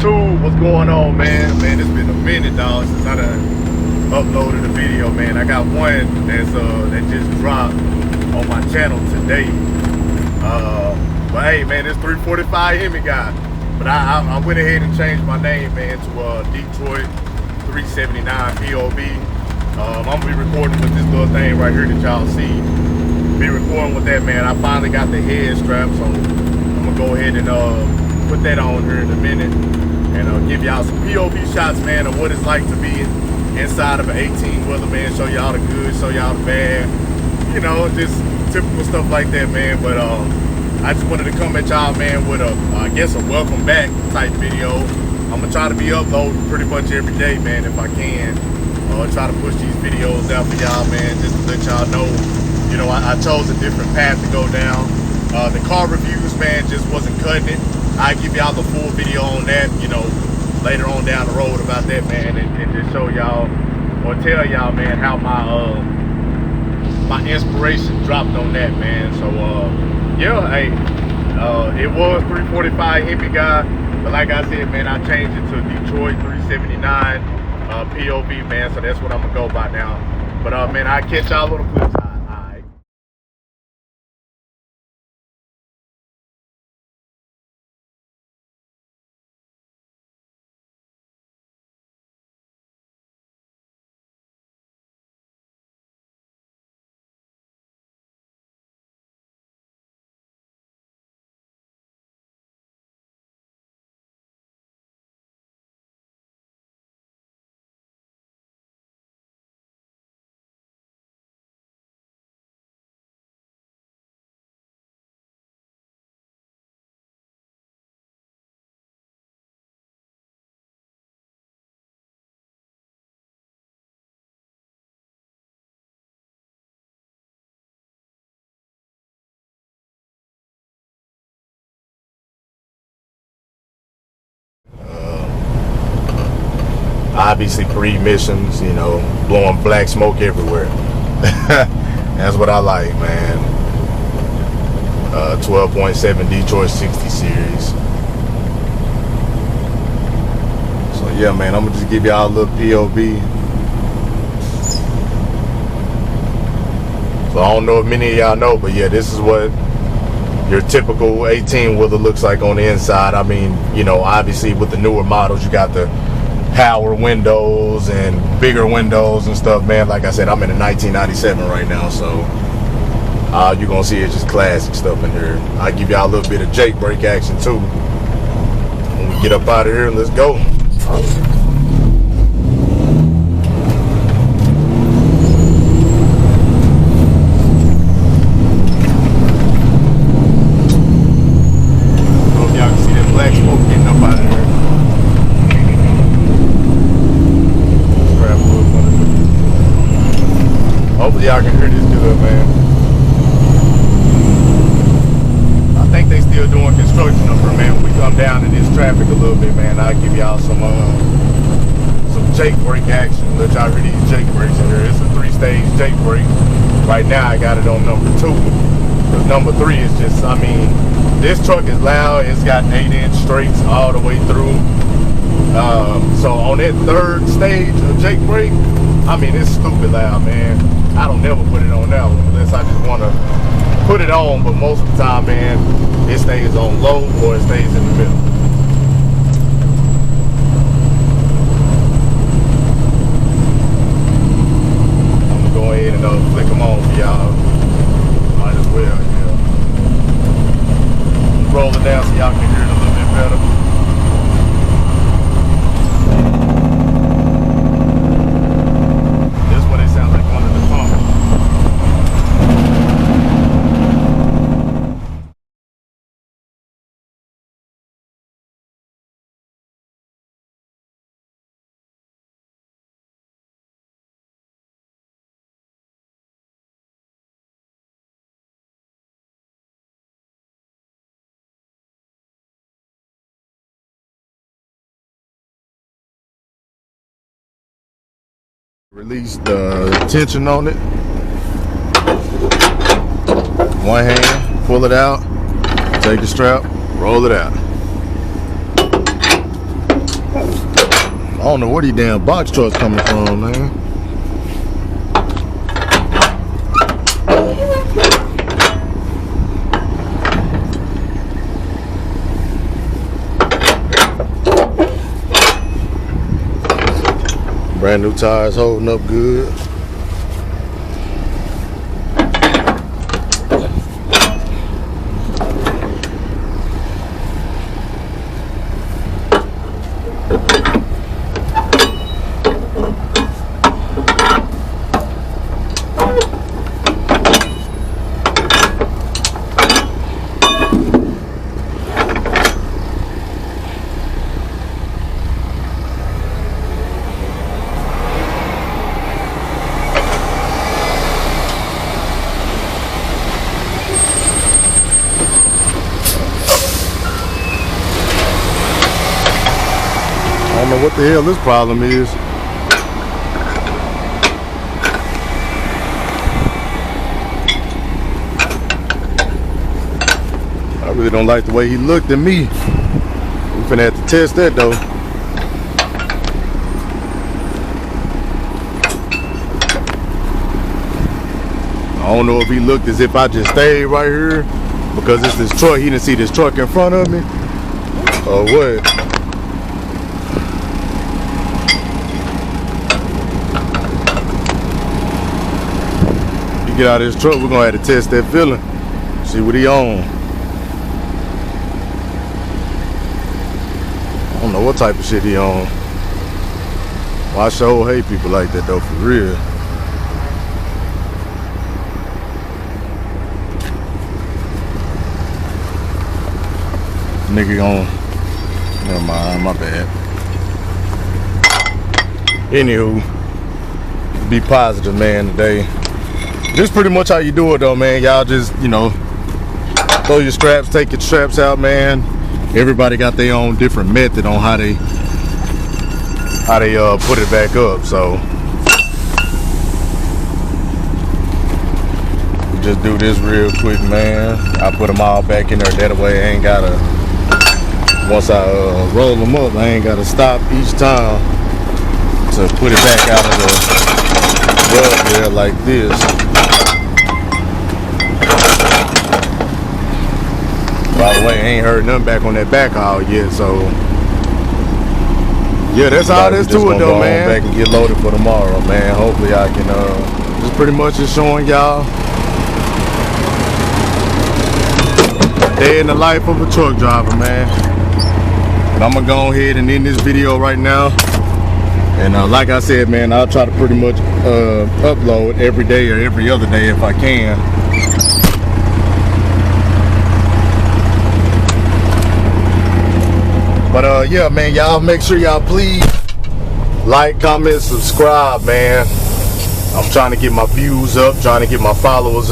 YouTube, what's going on, man? Man, it's been a minute, dog, since I done uploaded a video, man. I got one that just dropped on my channel today. But hey, man, it's 345 Hemi guy. But I went ahead and changed my name, man, to Detroit 379 POV. I'm gonna be recording with this little thing right here that y'all see. Be recording with that, man. I finally got the head strap, so I'm gonna go ahead and put that on here in a minute and give y'all some POV shots, man, of what it's like to be inside of an 18-wheeler, man. Show y'all the good, show y'all the bad, you know, just typical stuff like that, man. But I just wanted to come at y'all, man, with I guess a welcome back type video. I'm gonna try to be uploading pretty much every day, man, if I can. Try to push these videos out for y'all, man, just to let y'all know, you know, I chose a different path to go down. The car reviews, man, just wasn't cutting it. I give y'all the full video on that, you know, later on down the road about that, man, and just show y'all or tell y'all, man, how my inspiration dropped on that, man. So yeah, hey, it was 345 Hemi guy, but like I said, man, I changed it to Detroit 379 POV, man. So that's what I'm gonna go by now. But man, I catch y'all on the flip side. Obviously pre-emissions, you know, blowing black smoke everywhere. That's what I like, man. 12.7 Detroit 60 series. So yeah, man, I'm gonna just give y'all a little POV. So I don't know if many of y'all know, but yeah, this is what your typical 18-wheeler looks like on the inside. I mean, you know, obviously with the newer models, you got the power windows and bigger windows and stuff, man. Like I said, I'm in a 1997 right now, so you're gonna see it's just classic stuff in here. I give y'all a little bit of Jake brake action too when we get up out of here. Let's go. Hope y'all can see that black smoke getting up out of here. Hopefully y'all can hear this good, man. I think they still doing construction up here, man. When we come down in this traffic a little bit, man, I'll give y'all some Jake brake action. Let y'all hear these Jake brakes in here. It's a 3-stage Jake brake. Right now I got it on number 2. Because number 3 is just, I mean, this truck is loud. It's got 8-inch straights all the way through. So on that 3rd stage of Jake brake, I mean, it's stupid loud, man. I don't never put it on that one unless I just want to put it on, but most of the time, man, it stays on low or it stays in the middle. I'm gonna go ahead and flick them on for y'all. Might as well, yeah. Roll it down so y'all can hear it a little bit better. Release the tension on it. One hand, pull it out, take the strap, roll it out. I don't know where these damn box trucks coming from, man. Brand new tires holding up good. I don't know what the hell this problem is. I really don't like the way he looked at me. We finna have to test that though. I don't know if he looked as if I just stayed right here because it's this truck. He didn't see this truck in front of me or what. Get out of this truck, we're gonna have to test that feeling, see what he on. I don't know what type of shit he on. Well, I sure hate people like that though, for real. Nigga on, never mind, my bad. Anywho, be positive, man, today. This is pretty much how you do it though, man. Y'all just, you know, throw your straps, take your straps out, man. Everybody got their own different method on how they put it back up. So just do this real quick, man. I put them all back in there. That way I ain't gotta, once I roll them up, I ain't gotta stop each time to put it back out of the rub there like this. By the way, I ain't heard nothing back on that back haul yet, so yeah, that's all there's to it though, man. Back and get loaded for tomorrow, man. Hopefully I can just pretty much just showing y'all a day in the life of a truck driver, man. But I'm gonna go ahead and end this video right now. And like I said, man, I'll try to pretty much upload every day or every other day if I can. But yeah, man, y'all make sure y'all please like, comment, subscribe, man. I'm trying to get my views up, trying to get my followers up.